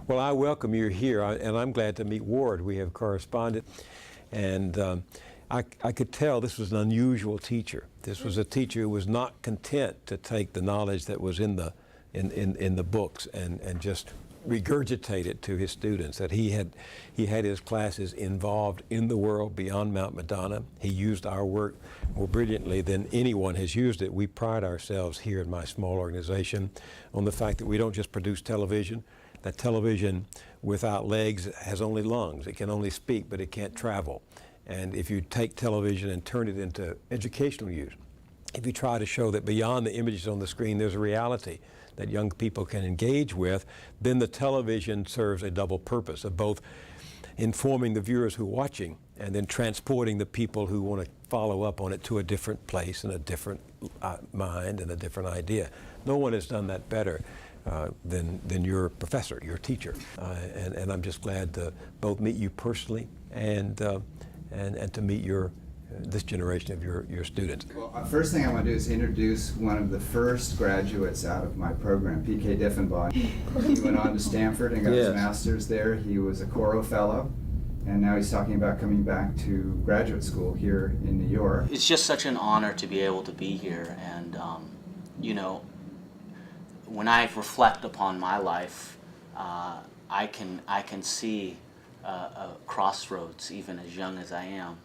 Well, I welcome you here, and I'm glad to meet Ward. We have corresponded, and I could tell this was an unusual teacher. This was a teacher who was not content to take the knowledge that was in the books and just regurgitate it to his students. That he had his classes involved in the world beyond Mount Madonna. He used our work more brilliantly than anyone has used it. We pride ourselves here in my small organization on the fact that we don't just produce television. That television without legs has only lungs. It can only speak, but it can't travel. And if you take television and turn it into educational use, if you try to show that beyond the images on the screen there's a reality that young people can engage with, then the television serves a double purpose of both informing the viewers who are watching and then transporting the people who want to follow up on it to a different place and a different mind and a different idea. No one has done that better than your professor, your teacher. And I'm just glad to both meet you personally and to meet this generation of your students. Well, first thing I want to do is introduce one of the first graduates out of my program, P.K. Diffenbaugh. He went on to Stanford and got his master's there. He was a Coro Fellow, and now he's talking about coming back to graduate school here in New York. It's just such an honor to be able to be here, and you know, when I reflect upon my life, I can see a crossroads, even as young as I am.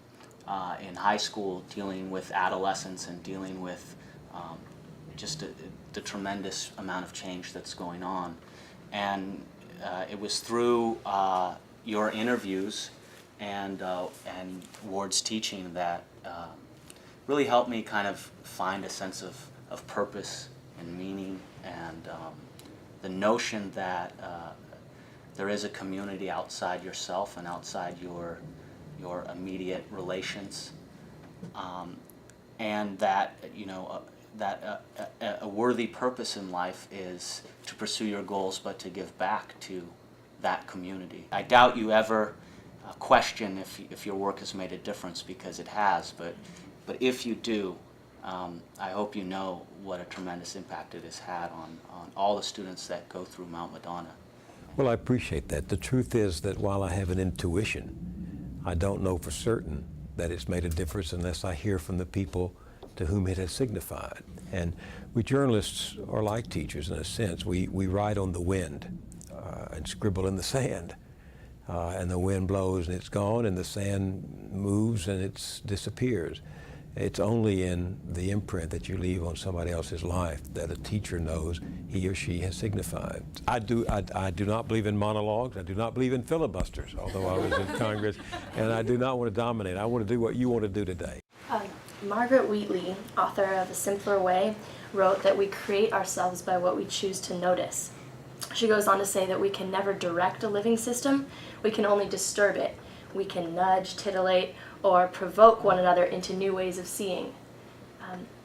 In high school, dealing with adolescence and dealing with just the tremendous amount of change that's going on. And it was through your interviews and Ward's teaching that really helped me kind of find a sense of purpose and meaning, and the notion that there is a community outside yourself and outside your immediate relations, and that a worthy purpose in life is to pursue your goals, but to give back to that community. I doubt you ever question if your work has made a difference, because it has. But if you do, I hope you know what a tremendous impact it has had on all the students that go through Mount Madonna. Well, I appreciate that. The truth is that while I have an intuition, I don't know for certain that it's made a difference unless I hear from the people to whom it has signified. And we journalists are like teachers in a sense. We ride on the wind and scribble in the sand. And the wind blows and it's gone, and the sand moves and it disappears. It's only in the imprint that you leave on somebody else's life that a teacher knows he or she has signified. I do not believe in monologues. I do not believe in filibusters, although I was in Congress. And I do not want to dominate. I want to do what you want to do today. Margaret Wheatley, author of A Simpler Way, wrote that we create ourselves by what we choose to notice. She goes on to say that we can never direct a living system. We can only disturb it. We can nudge, titillate, or provoke one another into new ways of seeing.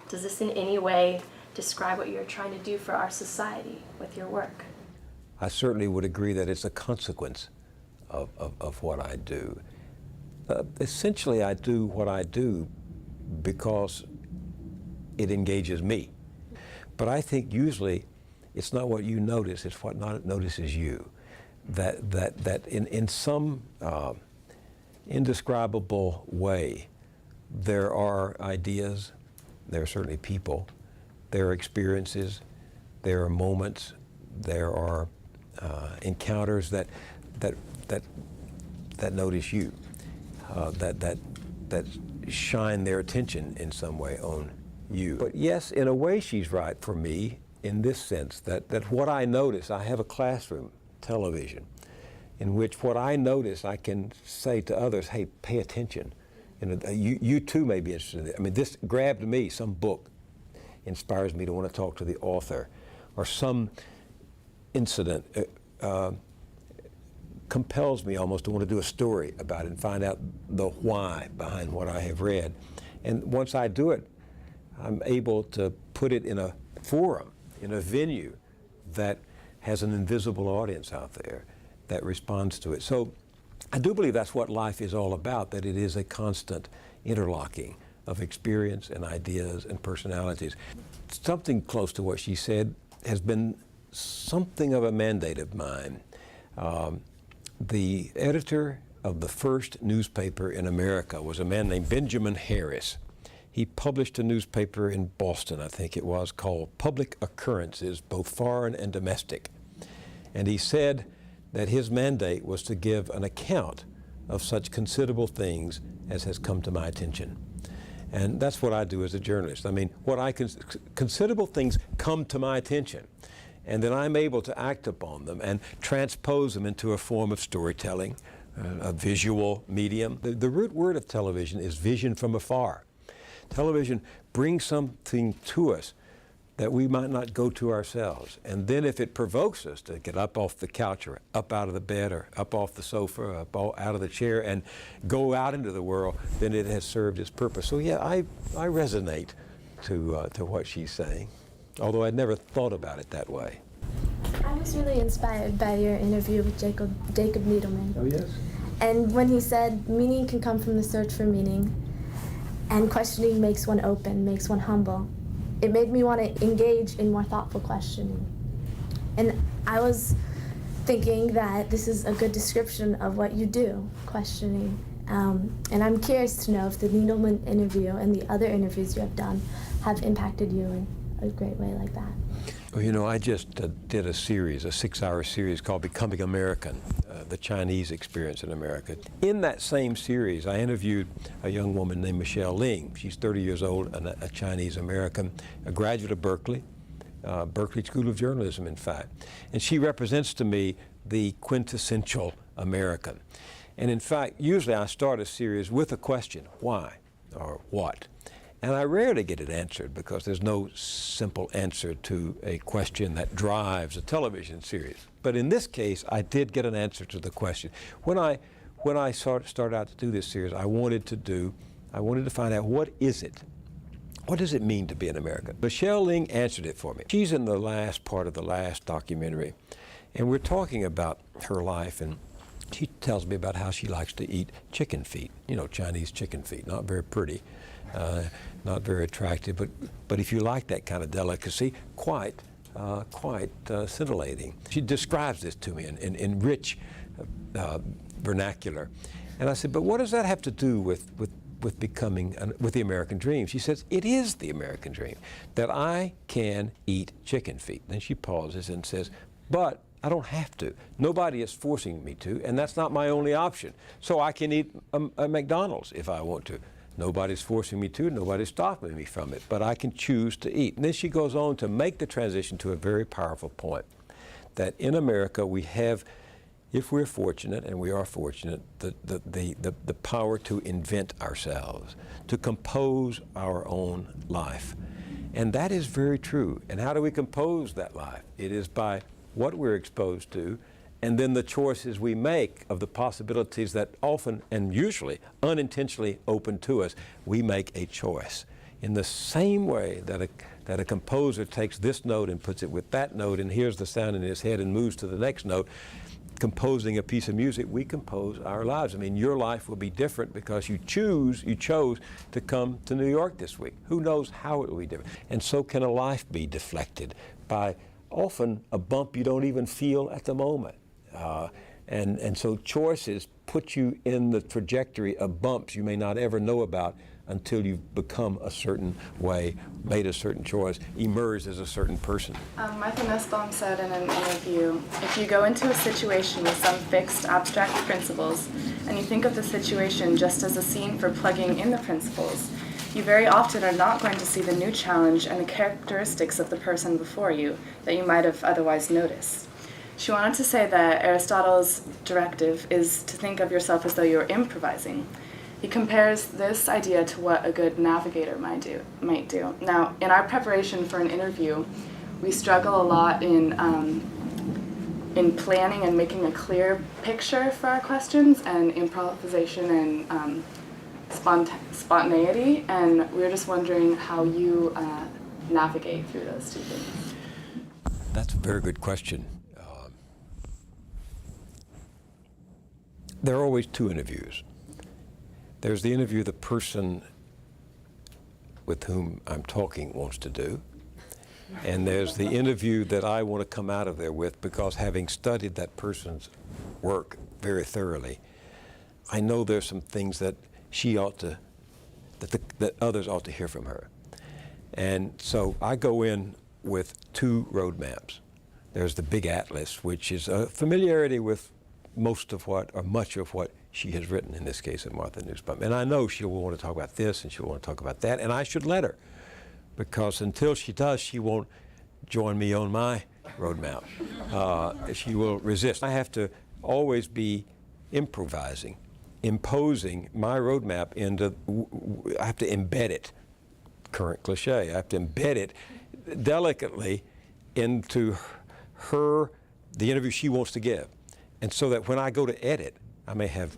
Does this in any way describe what you're trying to do for our society with your work? I certainly would agree that it's a consequence of what I do. Essentially, I do what I do because it engages me. But I think usually it's not what you notice, it's what notices you. That in some indescribable way, there are ideas, there are certainly people, there are experiences, there are moments, there are encounters that notice you, that shine their attention in some way on you. But yes, in a way she's right for me in this sense, that what I notice, I have a classroom television in which what I notice I can say to others, hey, pay attention. You too may be interested in it. I mean, this grabbed me, some book inspires me to want to talk to the author, or some incident compels me almost to want to do a story about it and find out the why behind what I have read. And once I do it, I'm able to put it in a forum, in a venue that has an invisible audience out there that responds to it. So I do believe that's what life is all about, that it is a constant interlocking of experience and ideas and personalities. Something close to what she said has been something of a mandate of mine. The editor of the first newspaper in America was a man named Benjamin Harris. He published a newspaper in Boston, I think it was, called Public Occurrences, both foreign and domestic. And he said that his mandate was to give an account of such considerable things as has come to my attention. And that's what I do as a journalist. I mean, considerable things come to my attention, and then I'm able to act upon them and transpose them into a form of storytelling, a visual medium. The root word of television is vision from afar. Television brings something to us that we might not go to ourselves. And then if it provokes us to get up off the couch or up out of the bed or up off the sofa or out of the chair and go out into the world, then it has served its purpose. So yeah, I resonate to what she's saying, although I'd never thought about it that way. I was really inspired by your interview with Jacob Needleman. Oh, yes? And when he said, meaning can come from the search for meaning, and questioning makes one open, makes one humble. It made me want to engage in more thoughtful questioning. And I was thinking that this is a good description of what you do, questioning. And I'm curious to know if the Needleman interview and the other interviews you have done have impacted you in a great way like that. Well, you know, I just did a series, a 6-hour series called Becoming American, the Chinese experience in America. In that same series, I interviewed a young woman named Michelle Ling. She's 30 years old, and a Chinese American, a graduate of Berkeley School of Journalism, in fact. And she represents to me the quintessential American. And in fact, usually I start a series with a question, why or what? And I rarely get it answered because there's no simple answer to a question that drives a television series. But in this case, I did get an answer to the question. When I started out to do this series, I wanted to find out, what is it? What does it mean to be an American? Michelle Ling answered it for me. She's in the last part of the last documentary, and we're talking about her life, and she tells me about how she likes to eat chicken feet, you know, Chinese chicken feet, not very pretty. Not very attractive, but if you like that kind of delicacy, quite scintillating. She describes this to me in rich vernacular, and I said, but what does that have to do with the American dream? She says, it is the American dream that I can eat chicken feet. Then she pauses and says, but I don't have to. Nobody is forcing me to, and that's not my only option. So I can eat a McDonald's if I want to. Nobody's forcing me to, nobody's stopping me from it, but I can choose to eat. And then she goes on to make the transition to a very powerful point, that in America we have, if we're fortunate, and we are fortunate, the power to invent ourselves, to compose our own life. And that is very true. And how do we compose that life? It is by what we're exposed to, and then the choices we make of the possibilities that often and usually unintentionally open to us. We make a choice. In the same way that a composer takes this note and puts it with that note and hears the sound in his head and moves to the next note, composing a piece of music, we compose our lives. I mean, your life will be different because you chose to come to New York this week. Who knows how it will be different? And so can a life be deflected by often a bump you don't even feel at the moment. And so choices put you in the trajectory of bumps you may not ever know about until you've become a certain way, made a certain choice, emerged as a certain person. Michael Nussbaum said in an interview, if you go into a situation with some fixed abstract principles and you think of the situation just as a scene for plugging in the principles, you very often are not going to see the new challenge and the characteristics of the person before you that you might have otherwise noticed. She wanted to say that Aristotle's directive is to think of yourself as though you're improvising. He compares this idea to what a good navigator might do. Now, in our preparation for an interview, we struggle a lot in planning and making a clear picture for our questions, and improvisation and spontaneity, and we were just wondering how you navigate through those two things. That's a very good question. There are always two interviews. There's the interview the person with whom I'm talking wants to do, And there's the interview that I want to come out of there with, because having studied that person's work very thoroughly, I know there's some things that she ought to, that others ought to hear from her. And so I go in with 2 roadmaps. There's the big atlas, which is a familiarity with most of what, or much of what she has written, in this case of Martha Nussbaum. And I know she'll want to talk about this and she'll want to talk about that, and I should let her, because until she does, she won't join me on my roadmap. She will resist. I have to always be improvising, imposing my roadmap into, I have to embed it, current cliche, I have to embed it delicately into the interview she wants to give. And so that when I go to edit, I may have,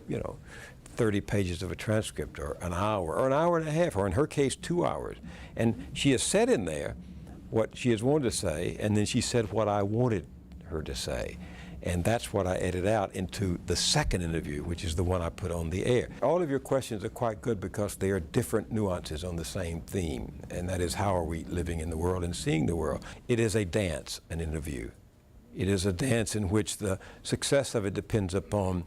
30 pages of a transcript, or an hour and a half, or in her case, 2 hours. And she has said in there what she has wanted to say, and then she said what I wanted her to say. And that's what I edit out into the second interview, which is the one I put on the air. All of your questions are quite good, because they are different nuances on the same theme, and that is, how are we living in the world and seeing the world? It is a dance, an interview. It is a dance in which the success of it depends upon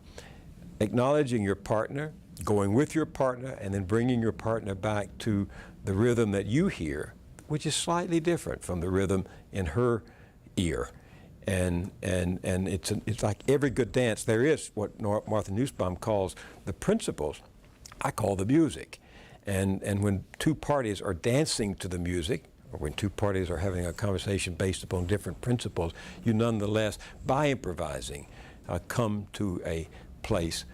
acknowledging your partner, going with your partner, and then bringing your partner back to the rhythm that you hear, which is slightly different from the rhythm in her ear. And it's like every good dance, there is what Martha Nussbaum calls the principles. I call the music. And when 2 parties are dancing to the music, or when 2 parties are having a conversation based upon different principles, you nonetheless, by improvising, come to a place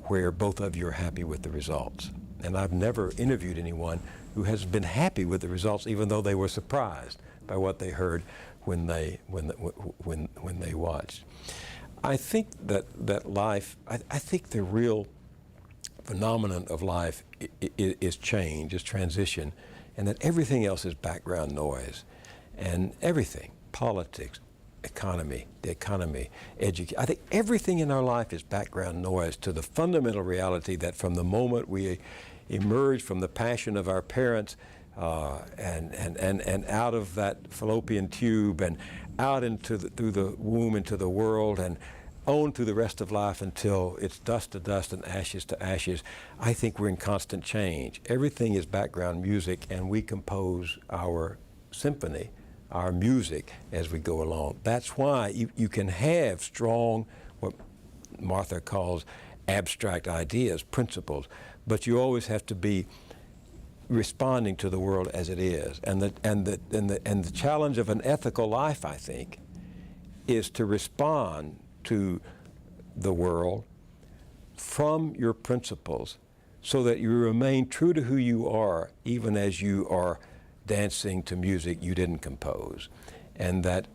where both of you are happy with the results. And I've never interviewed anyone who has been happy with the results, even though they were surprised by what they heard when they watched. I think that life, I think the real phenomenon of life is change, is transition, and that everything else is background noise. And everything, politics, economy, the economy, education, I think everything in our life is background noise to the fundamental reality that from the moment we emerge from the passion of our parents and out of that fallopian tube and out through the womb into the world and on through the rest of life until it's dust to dust and ashes to ashes, I think we're in constant change. Everything is background music, and we compose our symphony, our music, as we go along. That's why you can have strong, what Martha calls abstract ideas, principles, but you always have to be responding to the world as it is. And the challenge of an ethical life, I think, is to respond to the world from your principles, so that you remain true to who you are, even as you are dancing to music you didn't compose. And that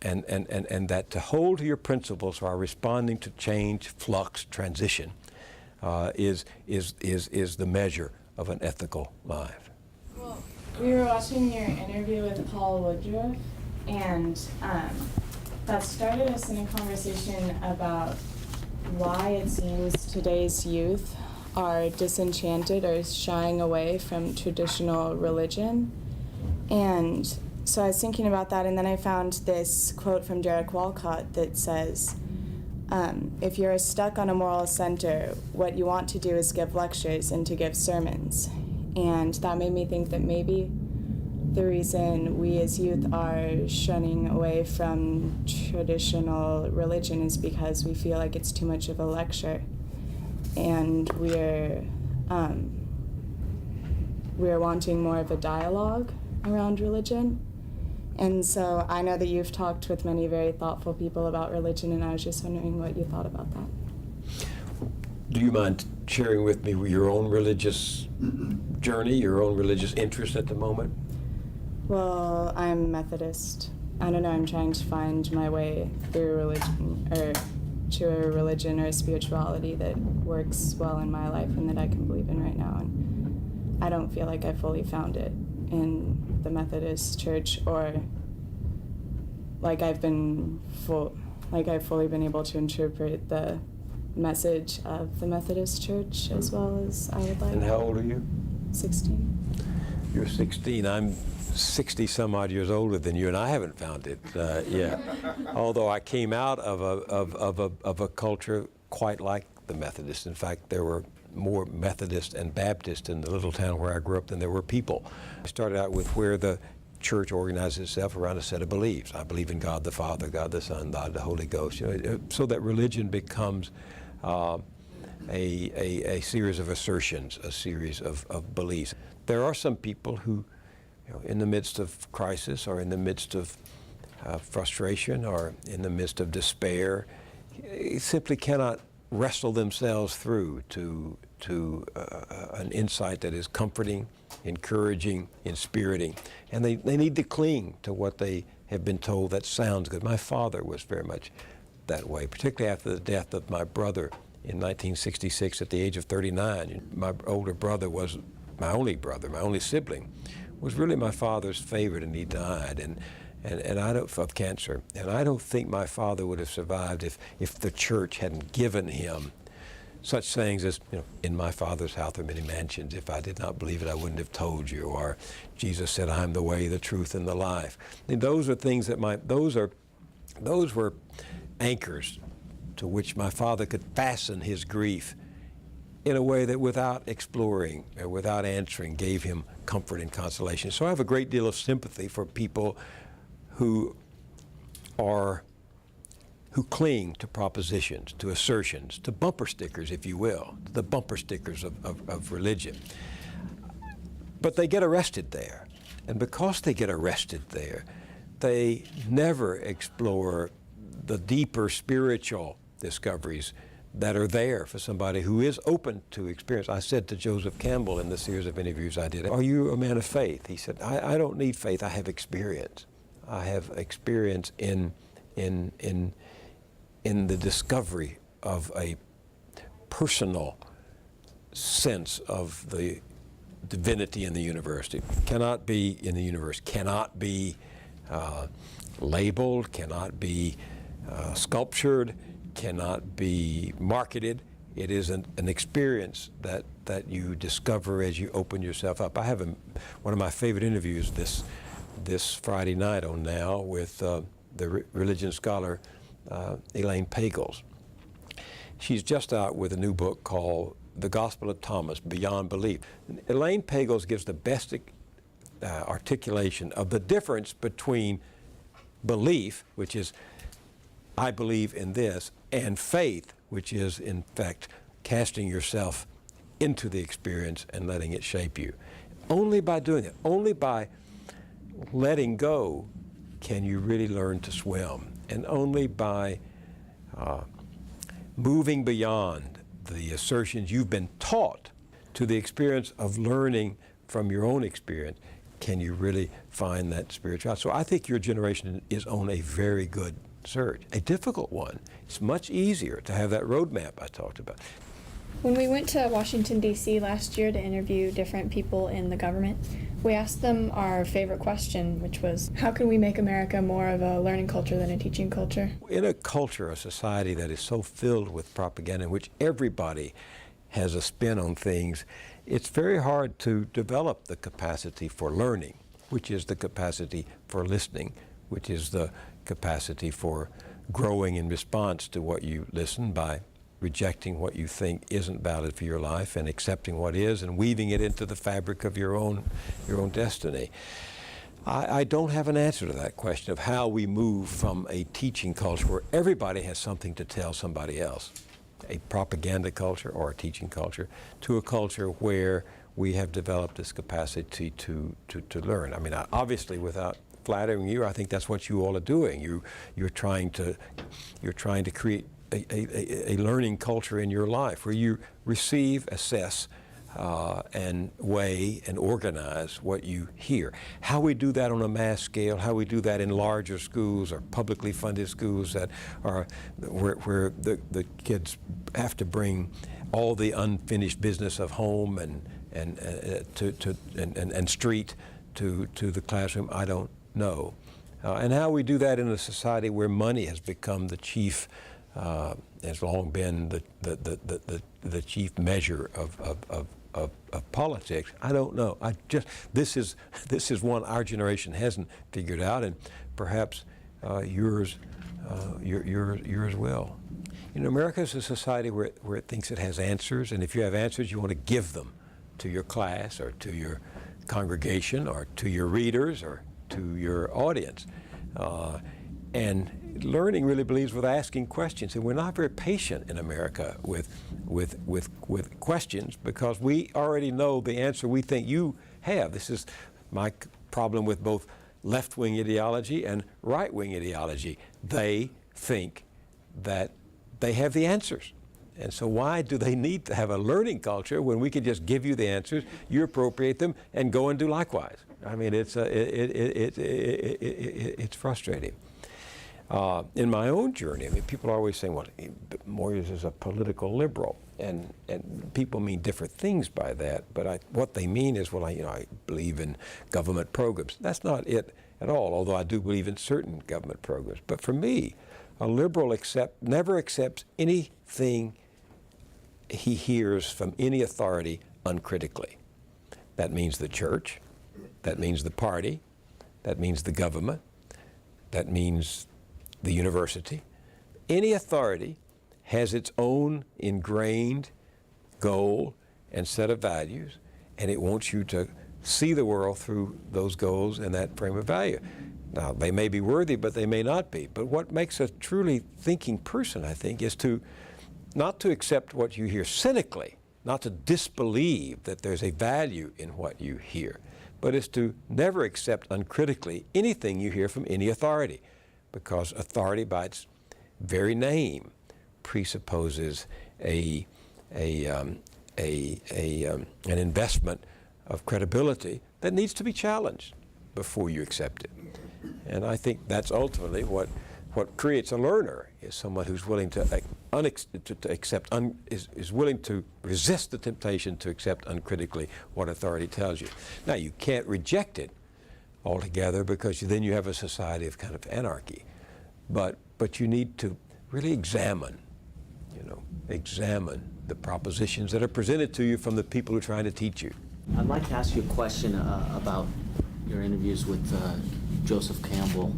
to hold to your principles while responding to change, flux, transition is the measure of an ethical life. Well, we were watching your interview with Paul Woodruff, and that started us in a conversation about why it seems today's youth are disenchanted or shying away from traditional religion. And so I was thinking about that, and then I found this quote from Derek Walcott that says, if you're stuck on a moral center, what you want to do is give lectures and to give sermons. And that made me think that maybe the reason we as youth are shunning away from traditional religion is because we feel like it's too much of a lecture, and we're wanting more of a dialogue around religion. And so I know that you've talked with many very thoughtful people about religion, and I was just wondering what you thought about that. Do you mind sharing with me your own religious journey, your own religious interest at the moment? Well, I'm Methodist. I don't know, I'm trying to find my way through religion, or to a religion or a spirituality that works well in my life and that I can believe in right now. And I don't feel like I fully found it in the Methodist Church, or like I've fully been able to interpret the message of the Methodist Church as well as I would like. And how old are you? 16. You're 16. I'm 60 some odd years older than you, and I haven't found it yet. Although I came out of a culture quite like the Methodists. In fact, there were more Methodist and Baptist in the little town where I grew up than there were people. I started out with where the church organizes itself around a set of beliefs. I believe in God the Father, God the Son, God the Holy Ghost. So that religion becomes a series of assertions, a series of beliefs. There are some people who, in the midst of crisis or in the midst of frustration or in the midst of despair, simply cannot wrestle themselves through to an insight that is comforting, encouraging, inspiriting. And they need to cling to what they have been told that sounds good. My father was very much that way, particularly after the death of my brother in 1966 at the age of 39. My older brother was my only sibling, was really my father's favorite, and he died. And I don't, of cancer. And I don't think my father would have survived if the church hadn't given him such sayings as, in my Father's house are many mansions. If I did not believe it, I wouldn't have told you. Or Jesus said, I'm the way, the truth, and the life. And those are things that those were anchors to which my father could fasten his grief in a way that without exploring or without answering gave him comfort and consolation. So I have a great deal of sympathy for people who cling to propositions, to assertions, to bumper stickers, if you will, the bumper stickers of religion. But they get arrested there. And because they get arrested there, they never explore the deeper spiritual discoveries that are there for somebody who is open to experience. I said to Joseph Campbell in the series of interviews I did, are you a man of faith? He said, I don't need faith, I have experience. I have experience in the discovery of a personal sense of the divinity in the universe. It cannot be in the universe, cannot be labeled, cannot be sculptured, cannot be marketed. It is an experience that you discover as you open yourself up. I have one of my favorite interviews this Friday night on Now with the religion scholar Elaine Pagels. She's just out with a new book called The Gospel of Thomas, Beyond Belief. Elaine Pagels gives the best articulation of the difference between belief, which is I believe in this, and faith, which is in fact casting yourself into the experience and letting it shape you. Only by doing it, only by letting go can you really learn to swim. And only by moving beyond the assertions you've been taught to the experience of learning from your own experience can you really find that spirituality. So I think your generation is on a very good search, a difficult one. It's much easier to have that roadmap I talked about. When we went to Washington, D.C. last year to interview different people in the government, we asked them our favorite question, which was, how can we make America more of a learning culture than a teaching culture? In a culture, a society that is so filled with propaganda in which everybody has a spin on things, it's very hard to develop the capacity for learning, which is the capacity for listening, which is the capacity for growing in response to what you listen by rejecting what you think isn't valid for your life and accepting what is and weaving it into the fabric of your own destiny. I don't have an answer to that question of how we move from a teaching culture where everybody has something to tell somebody else, a propaganda culture or a teaching culture, to a culture where we have developed this capacity to learn. I mean, obviously, without flattering you, I think that's what you all are doing. You're trying to create a learning culture in your life where you receive, assess, and weigh and organize what you hear. How we do that on a mass scale, how we do that in larger schools or publicly funded schools that are where the kids have to bring all the unfinished business of home and street to the classroom, I don't know. And how we do that in a society where money has become the chief, has long been the chief measure of of politics? I don't know. This is one our generation hasn't figured out, and perhaps yours will. You know, America is a society where it thinks it has answers, and if you have answers, you want to give them to your class or to your congregation or to your readers or to your audience. And learning really believes with asking questions, and we're not very patient in America with questions because we already know the answer we think you have. This is my problem with both left-wing ideology and right-wing ideology. They think that they have the answers. And so why do they need to have a learning culture when we can just give you the answers, you appropriate them, and go and do likewise? I mean, it's frustrating. In my own journey, I mean, people are always saying, well, Moyers is a political liberal, and people mean different things by that, but what they mean is, well, I believe in government programs. That's not it at all, although I do believe in certain government programs. But for me, a liberal never accepts anything he hears from any authority uncritically. That means the church, that means the party, that means the government, that means the university. Any authority has its own ingrained goal and set of values, and it wants you to see the world through those goals and that frame of value. Now, they may be worthy, but they may not be. But what makes a truly thinking person, I think, is not to accept what you hear cynically, not to disbelieve that there's a value in what you hear, but is to never accept uncritically anything you hear from any authority, because authority by its very name presupposes an investment of credibility that needs to be challenged before you accept it. And I think that's ultimately what creates a learner, is someone who's willing to is willing to resist the temptation to accept uncritically what authority tells you. Now, you can't reject it altogether, because then you have a society of kind of anarchy. But you need to really examine the propositions that are presented to you from the people who are trying to teach you. I'd like to ask you a question about your interviews with Joseph Campbell.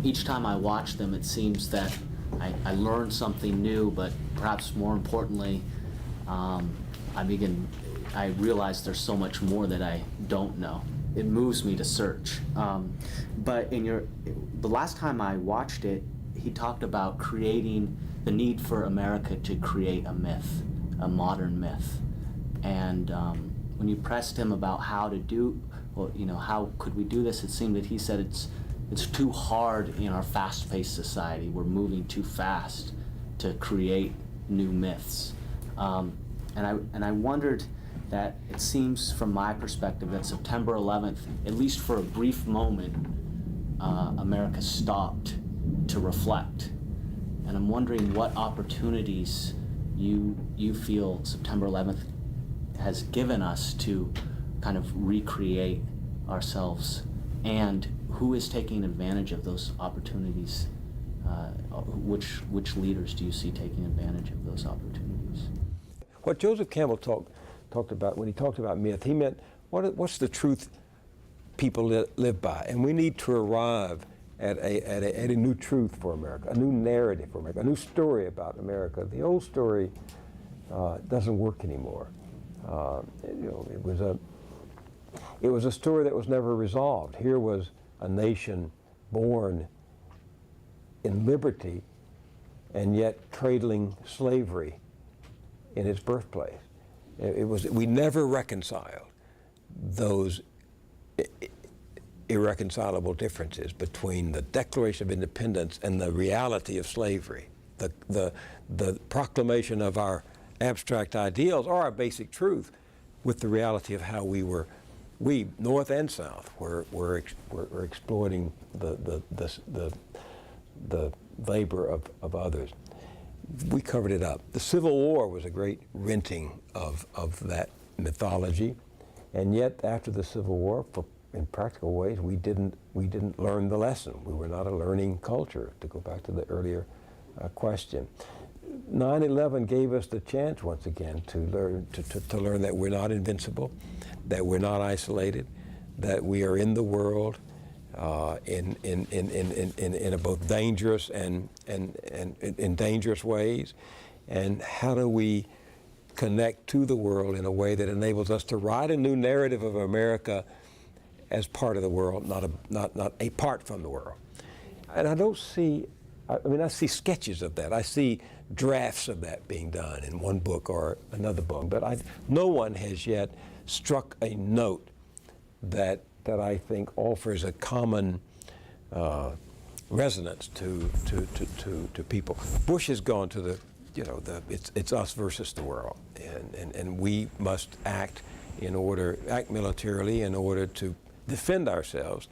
Each time I watch them, it seems that I learn something new, but perhaps more importantly, I realize there's so much more that I don't know. It moves me to search. But the last time I watched it, he talked about creating the need for America to create a myth, a modern myth. And when you pressed him about how could we do this, it seemed that he said it's too hard in our fast-paced society. We're moving too fast to create new myths. And I wondered that it seems from my perspective that September 11th, at least for a brief moment, America stopped to reflect. And I'm wondering what opportunities you feel September 11th has given us to kind of recreate ourselves, and who is taking advantage of those opportunities? Which leaders do you see taking advantage of those opportunities? What Joseph Campbell talked about when he talked about myth, he meant what's the truth people live by, and we need to arrive at a new truth for America, a new narrative for America, a new story about America. The old story doesn't work anymore. It was a story that was never resolved. Here was a nation born in liberty and yet cradling slavery in its birthplace. We never reconciled those irreconcilable differences between the Declaration of Independence and the reality of slavery, the proclamation of our abstract ideals or our basic truth with the reality of how we, North and South, were exploiting the labor of others. We covered it up. The Civil War was a great renting of that mythology, and yet after the Civil War, in practical ways, we didn't learn the lesson. We were not a learning culture, to go back to the earlier question. 9/11 gave us the chance once again to learn that we're not invincible, that we're not isolated, that we are in the world in a both dangerous and in dangerous ways, and how do we connect to the world in a way that enables us to write a new narrative of America as part of the world, not apart from the world. And I don't see, I mean, I see sketches of that. I see drafts of that being done in one book or another book, but no one has yet struck a note that I think offers a common resonance to people. Bush has gone to the, it's us versus the world, and we must act militarily in order to defend ourselves,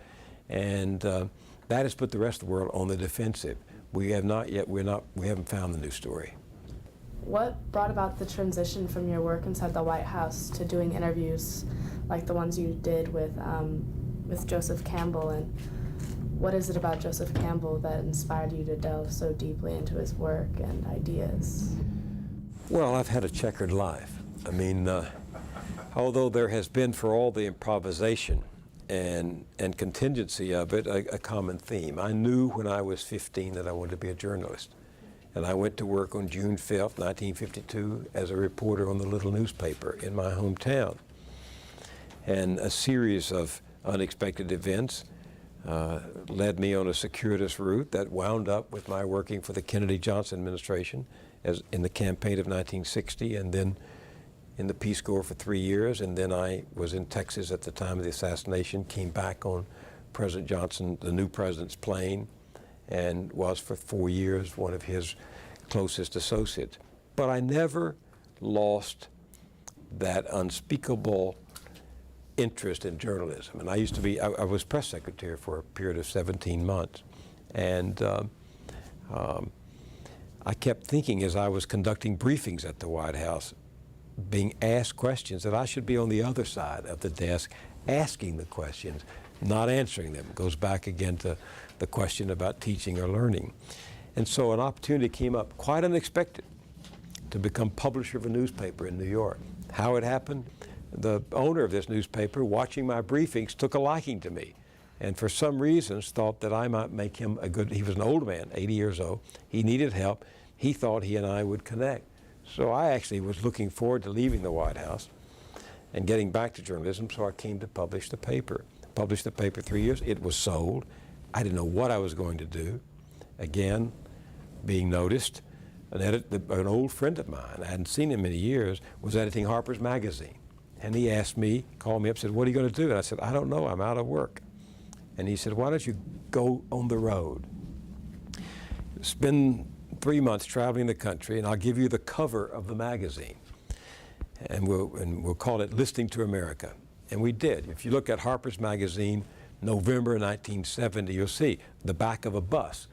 and that has put the rest of the world on the defensive. We haven't found the new story. What brought about the transition from your work inside the White House to doing interviews like the ones you did with Joseph Campbell, and what is it about Joseph Campbell that inspired you to delve so deeply into his work and ideas? Well, I've had a checkered life. I mean, although there has been, for all the improvisation and contingency of it, a common theme. I knew when I was 15 that I wanted to be a journalist. And I went to work on June 5th, 1952, as a reporter on the little newspaper in my hometown. And a series of unexpected events led me on a circuitous route that wound up with my working for the Kennedy-Johnson administration in the campaign of 1960, and then in the Peace Corps for 3 years, and then I was in Texas at the time of the assassination, came back on President Johnson, the new president's plane, and was for 4 years one of his closest associates. But I never lost that unspeakable interest in journalism. And I used to be, I was press secretary for a period of 17 months. And I kept thinking as I was conducting briefings at the White House, being asked questions, that I should be on the other side of the desk asking the questions, not answering them. It goes back again to the question about teaching or learning. And so an opportunity came up, quite unexpected, to become publisher of a newspaper in New York. How it happened? The owner of this newspaper, watching my briefings, took a liking to me, and for some reasons thought that I might make him he was an old man, 80 years old. He needed help. He thought he and I would connect. So I actually was looking forward to leaving the White House and getting back to journalism, so I came to publish the paper. Published the paper 3 years. It was sold. I didn't know what I was going to do. Again, being noticed, an old friend of mine, I hadn't seen him in years, was editing Harper's Magazine. And he asked me, called me up, said, "What are you going to do?" And I said, "I don't know, I'm out of work." And he said, "Why don't you go on the road? Spend 3 months traveling the country, and I'll give you the cover of the magazine. And we'll call it Listening to America." And we did. If you look at Harper's Magazine, November 1970, you'll see the back of a bus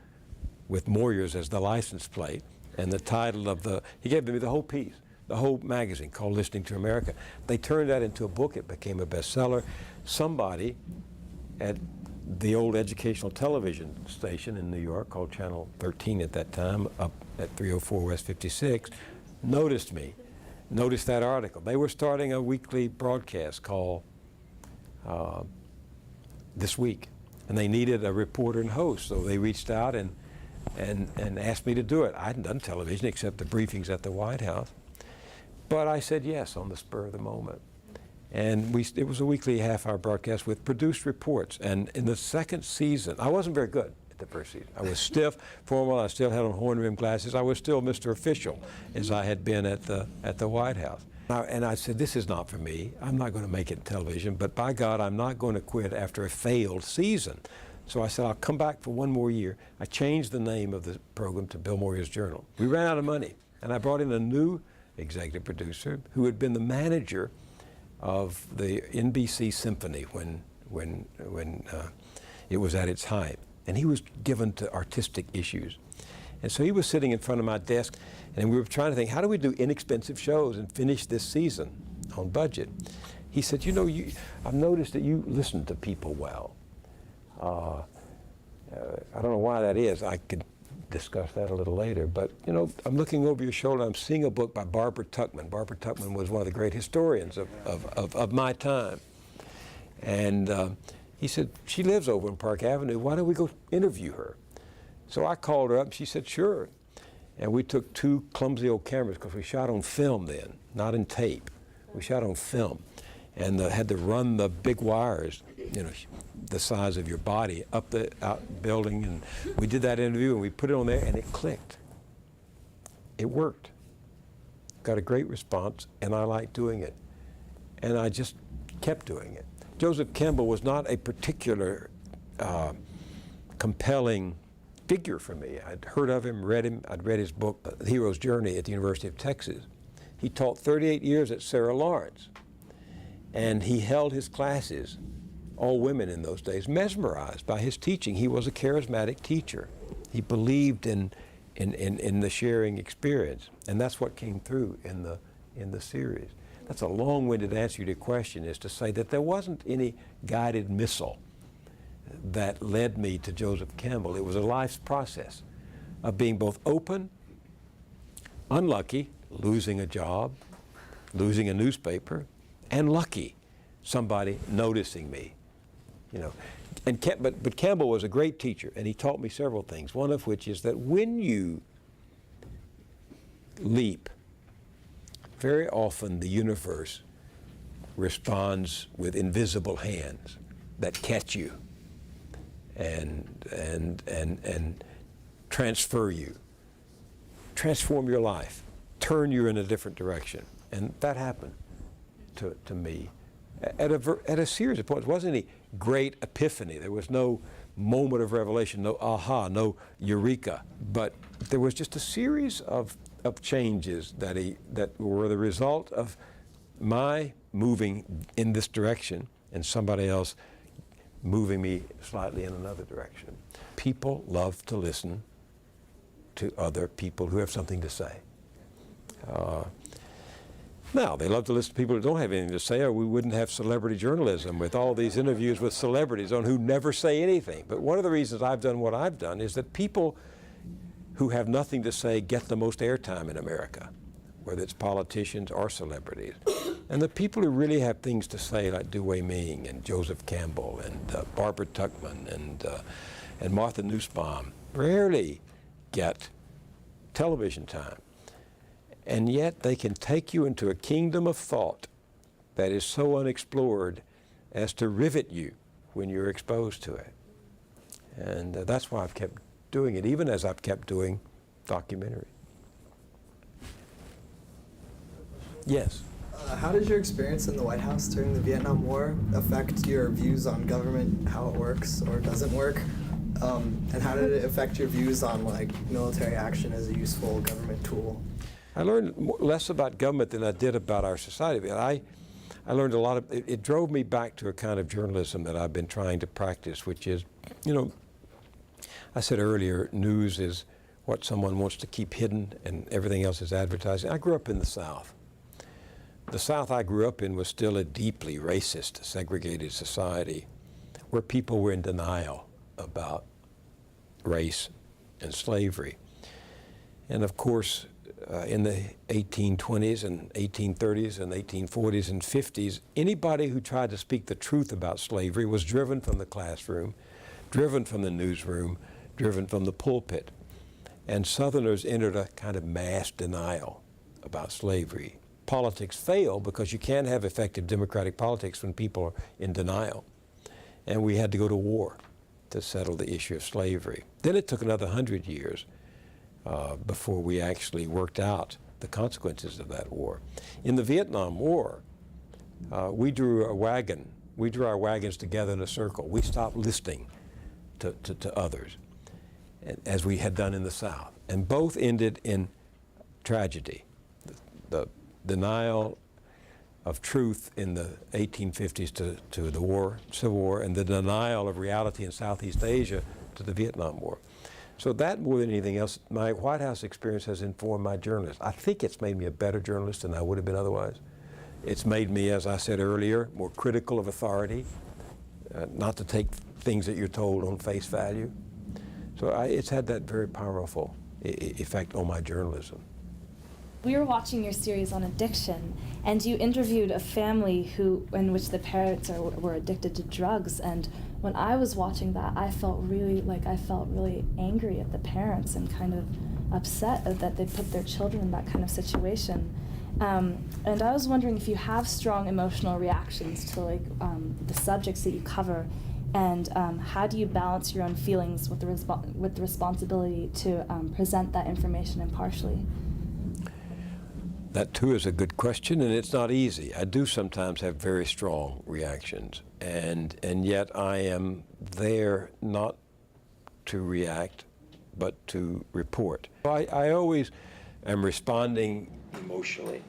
with Moyers as the license plate, and the title of he gave me the whole piece, the whole magazine called Listening to America. They turned that into a book. It became a bestseller. Somebody at the old educational television station in New York called Channel 13 at that time, up at 304 West 56, noticed me, noticed that article. They were starting a weekly broadcast called This Week, and they needed a reporter and host, so they reached out and asked me to do it. I hadn't done television except the briefings at the White House, but I said yes on the spur of the moment. And it was a weekly half-hour broadcast with produced reports. And in the second season, I wasn't very good at the first season. I was stiff, formal. I still had on horn-rimmed glasses. I was still Mr. Official, as I had been at the White House. And I said, this is not for me. I'm not going to make it in television, but by God, I'm not going to quit after a failed season. So I said, I'll come back for one more year. I changed the name of the program to Bill Moyers' Journal. We ran out of money, and I brought in a new executive producer who had been the manager of the NBC Symphony when it was at its height. And he was given to artistic issues. And so he was sitting in front of my desk, and we were trying to think, how do we do inexpensive shows and finish this season on budget? He said, you know, I've noticed that you listen to people well. I don't know why that is. I could discuss that a little later. But, you know, I'm looking over your shoulder, I'm seeing a book by Barbara Tuchman. Barbara Tuchman was one of the great historians of my time. And he said, she lives over in Park Avenue, why don't we go interview her? So I called her up, and she said, sure. And we took 2 clumsy old cameras, because we shot on film then, not in tape. We shot on film, and had to run the big wires, you know, the size of your body, up the building. And we did that interview, and we put it on there, and it clicked. It worked. Got a great response, and I liked doing it. And I just kept doing it. Joseph Campbell was not a particular compelling figure for me. I'd heard of him, read him. I'd read his book, The Hero's Journey, at the University of Texas. He taught 38 years at Sarah Lawrence, and he held his classes, all women in those days, mesmerized by his teaching. He was a charismatic teacher. He believed in the sharing experience, and that's what came through in the series. That's a long-winded answer to your question, is to say that there wasn't any guided missile that led me to Joseph Campbell. It was a life's process of being both open, unlucky, losing a job, losing a newspaper, and lucky, somebody noticing me, you know. And but Campbell was a great teacher, and he taught me several things, one of which is that when you leap, very often the universe responds with invisible hands that catch you and transfer you, transform your life, turn you in a different direction. And that happened to me at a series of points. It wasn't any great epiphany. There was no moment of revelation, no aha, no eureka, but there was just a series of changes that were the result of my moving in this direction and somebody else moving me slightly in another direction. People love to listen to other people who have something to say. Now, they love to listen to people who don't have anything to say, or we wouldn't have celebrity journalism with all these interviews with celebrities on who never say anything. But one of the reasons I've done what I've done is that people who have nothing to say get the most airtime in America, whether it's politicians or celebrities. And the people who really have things to say, like Dewey Ming and Joseph Campbell and Barbara Tuchman and Martha Nussbaum, rarely get television time. And yet they can take you into a kingdom of thought that is so unexplored as to rivet you when you're exposed to it. And that's why I've kept doing it, even as I've kept doing documentary. Yes? How did your experience in the White House during the Vietnam War affect your views on government, how it works or doesn't work? And how did it affect your views on like military action as a useful government tool? I learned less about government than I did about our society. I learned a lot of, it drove me back to a kind of journalism that I've been trying to practice, which is, you know, I said earlier, news is what someone wants to keep hidden and everything else is advertising. I grew up in the South. The South I grew up in was still a deeply racist, segregated society where people were in denial about race and slavery. And of course, in the 1820s and 1830s and 1840s and 50s, anybody who tried to speak the truth about slavery was driven from the classroom, driven from the newsroom, driven from the pulpit. And Southerners entered a kind of mass denial about slavery. Politics failed because you can't have effective democratic politics when people are in denial. And we had to go to war to settle the issue of slavery. Then it took another 100 years before we actually worked out the consequences of that war. In the Vietnam War, we drew our wagons together in a circle. We stopped listening to others, as we had done in the South. And both ended in tragedy. The denial of truth in the 1850s to the war, Civil War, and the denial of reality in Southeast Asia to the Vietnam War. So that, more than anything else, my White House experience has informed my journalist. I think it's made me a better journalist than I would have been otherwise. It's made me, as I said earlier, more critical of authority, not to take things that you're told on face value, So it's had that very powerful effect on my journalism. We were watching your series on addiction, and you interviewed a family in which the parents were addicted to drugs. And when I was watching that, I felt really angry at the parents and kind of upset that they put their children in that kind of situation. And I was wondering if you have strong emotional reactions to the subjects that you cover, and how do you balance your own feelings with the responsibility to present that information impartially? That too is a good question, and it's not easy. I do sometimes have very strong reactions, and yet I am there not to react, but to report. I always am responding emotionally,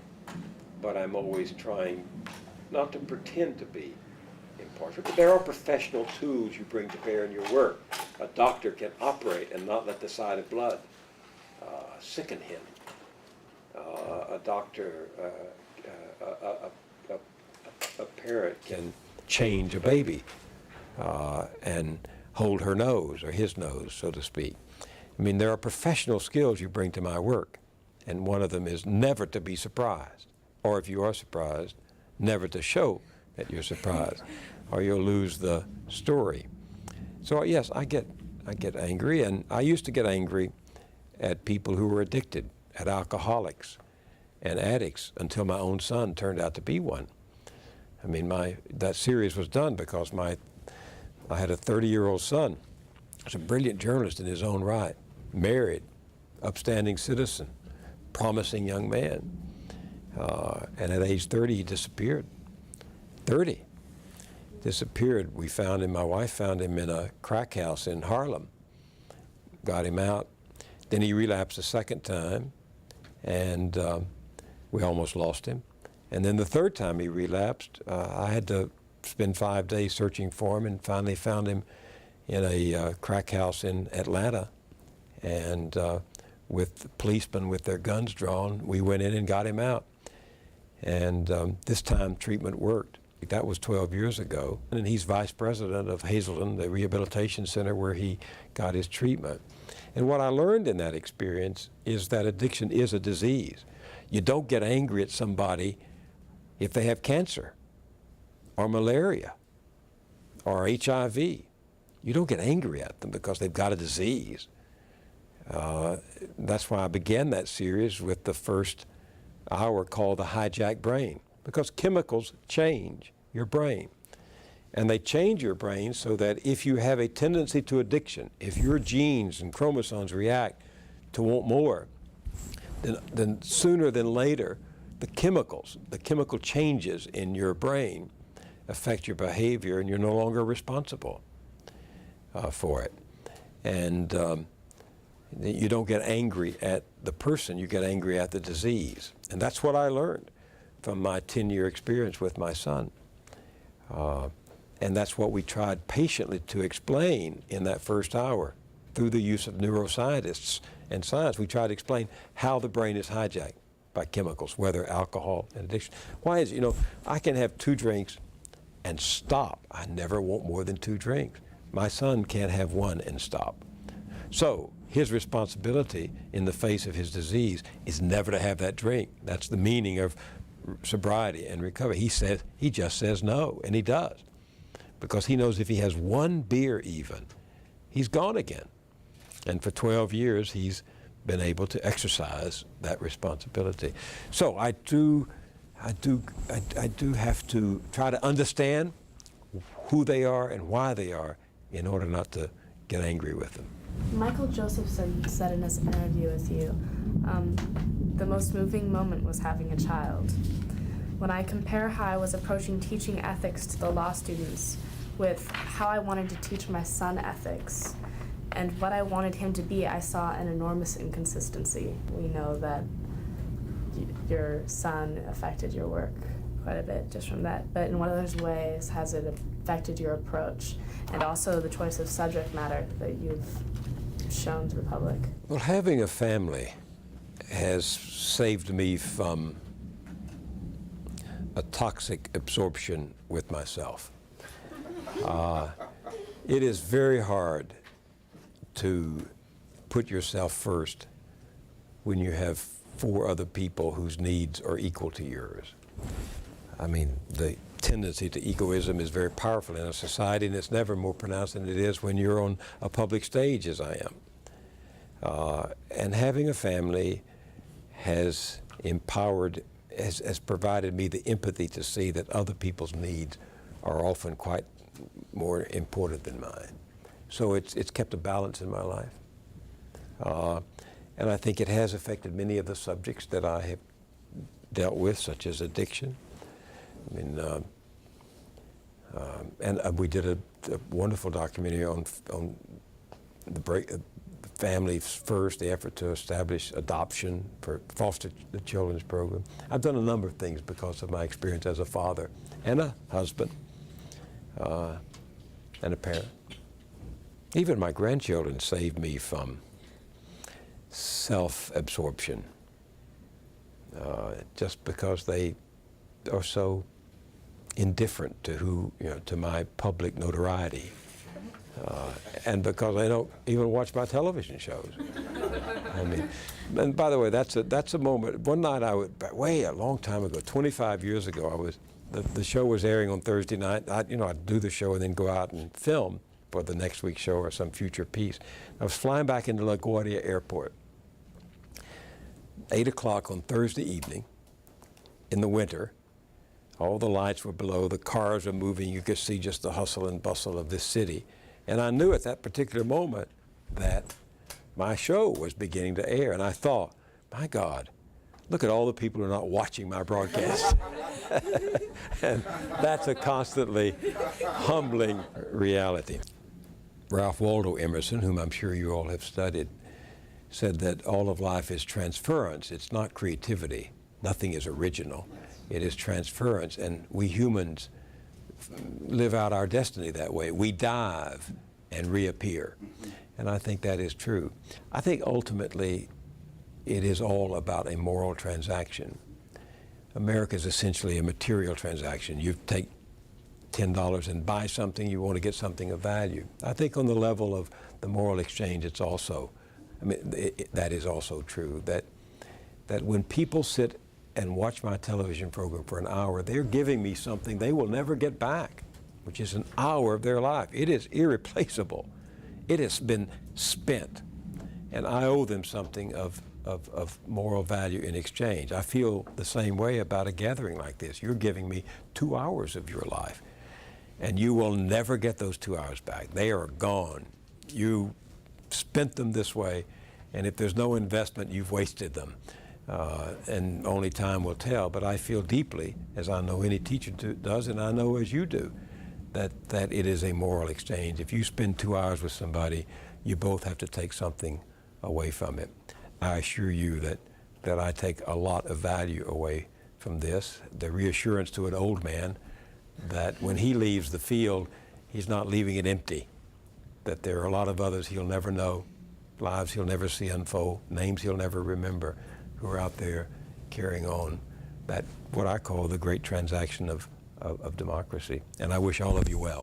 but I'm always trying not to pretend to be impartial. But there are professional tools you bring to bear in your work. A doctor can operate and not let the sight of blood sicken him. A doctor, a parent can change a baby and hold her nose, or his nose, so to speak. I mean, there are professional skills you bring to my work, and one of them is never to be surprised, or if you are surprised, never to show that you're surprised, or you'll lose the story. So yes, I get angry, and I used to get angry at people who were addicted, at alcoholics and addicts, until my own son turned out to be one. I mean, that series was done because I had a 30-year-old son. He's a brilliant journalist in his own right, married, upstanding citizen, promising young man. And at age 30, he disappeared. 30. Disappeared. We found him, my wife found him in a crack house in Harlem. Got him out. Then he relapsed a second time, and we almost lost him. And then the third time he relapsed, I had to spend 5 days searching for him, and finally found him in a crack house in Atlanta. And with policemen with their guns drawn, we went in and got him out. And this time treatment worked. That was 12 years ago. And he's vice president of Hazelden, the rehabilitation center where he got his treatment. And what I learned in that experience is that addiction is a disease. You don't get angry at somebody if they have cancer or malaria or HIV. You don't get angry at them because they've got a disease. That's why I began that series with the first hour called The Hijacked Brain, because chemicals change your brain. And they change your brain so that if you have a tendency to addiction, if your genes and chromosomes react to want more, then sooner than later, the chemical changes in your brain affect your behavior, and you're no longer responsible for it. And you don't get angry at the person, you get angry at the disease. And that's what I learned from my 10-year experience with my son. And that's what we tried patiently to explain in that first hour through the use of neuroscientists and science. We tried to explain how the brain is hijacked by chemicals, whether alcohol and addiction. Why is it, I can have 2 drinks and stop. I never want more than 2 drinks. My son can't have 1 and stop. So his responsibility in the face of his disease is never to have that drink. That's the meaning of sobriety and recovery. He just says no, and he does. Because he knows if he has 1 beer even, he's gone again. And for 12 years, he's been able to exercise that responsibility. So I do have to try to understand who they are and why they are in order not to get angry with them. Michael Joseph said in his interview with you, the most moving moment was having a child. When I compare how I was approaching teaching ethics to the law students with how I wanted to teach my son ethics and what I wanted him to be, I saw an enormous inconsistency. We know that your son affected your work quite a bit just from that, but in what other ways has it affected your approach and also the choice of subject matter that you've shown to the public? Well, having a family has saved me from a toxic absorption with myself. It is very hard to put yourself first when you have 4 other people whose needs are equal to yours. I mean, the tendency to egoism is very powerful in a society, and it's never more pronounced than it is when you're on a public stage, as I am. And having a family has empowered, has provided me the empathy to see that other people's needs are often quite more important than mine. So it's kept a balance in my life. And I think it has affected many of the subjects that I have dealt with, such as addiction. I mean, and we did a wonderful documentary on the Families First, the effort to establish adoption for foster the children's program. I've done a number of things because of my experience as a father and a husband and a parent. Even my grandchildren saved me from self-absorption just because they are so indifferent to to my public notoriety, and because they don't even watch my television shows. I mean, and by the way, that's a moment. One night way a long time ago, 25 years ago, the show was airing on Thursday night. I'd do the show and then go out and film for the next week's show or some future piece. I was flying back into LaGuardia Airport, 8 o'clock on Thursday evening in the winter. All the lights were below, the cars were moving, you could see just the hustle and bustle of this city. And I knew at that particular moment that my show was beginning to air, and I thought, my God, look at all the people who are not watching my broadcast. And that's a constantly humbling reality. Ralph Waldo Emerson, whom I'm sure you all have studied, said that all of life is transference. It's not creativity. Nothing is original. It is transference, and we humans live out our destiny that way. We dive and reappear, and I think that is true. I think ultimately it is all about a moral transaction. America is essentially a material transaction. You take $10 and buy something, you want to get something of value. I think on the level of the moral exchange, it's also, that is also true, that when people sit and watch my television program for an hour, they're giving me something they will never get back, which is an hour of their life. It is irreplaceable. It has been spent, and I owe them something of moral value in exchange. I feel the same way about a gathering like this. You're giving me 2 hours of your life, and you will never get those 2 hours back. They are gone. You spent them this way, and if there's no investment, you've wasted them. And only time will tell, but I feel deeply, as I know any teacher does, and I know as you do, that it is a moral exchange. If you spend 2 hours with somebody, you both have to take something away from it. I assure you that I take a lot of value away from this, the reassurance to an old man that when he leaves the field, he's not leaving it empty, that there are a lot of others he'll never know, lives he'll never see unfold, names he'll never remember, who are out there carrying on that, what I call the great transaction of democracy. And I wish all of you well.